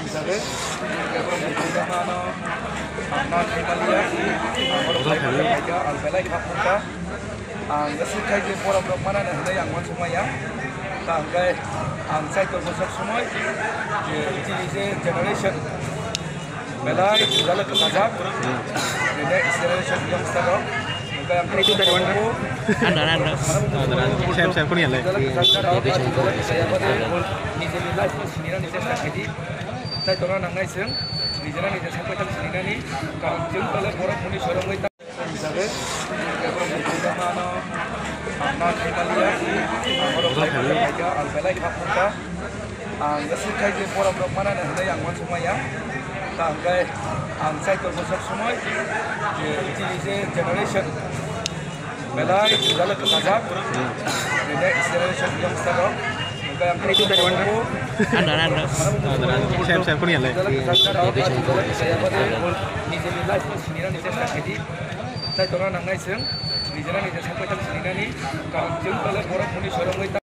misalnya kalau kita mana anak Italia orang lain Albela kita punya ngasih kayak orang mana ada yang macam mana tangkai saya termasuk semua jadi generation Belai jalan ke Kazak ini generation yang sekarang itu dari mana? Anda. Saya pun yang lain. Saya orang nang naiseng, nijeran nije sampai tak sini ni, kalau jeng kalau orang muni sorong kita, misalnya kalau kita mana anak Italia, orang lain Albela kita punya, ngasih kayak orang mana ada yang macam mana, tangkai saya termasuk semua jadi generation Belai jalan ke Kazak ini generation yang sekarang itu dari mana? Anda. Saya pun yang lain. Saya orang nang naiseng, nijeran nije sampai tak sini ni, kalau jeng kalau orang muni sorong kita.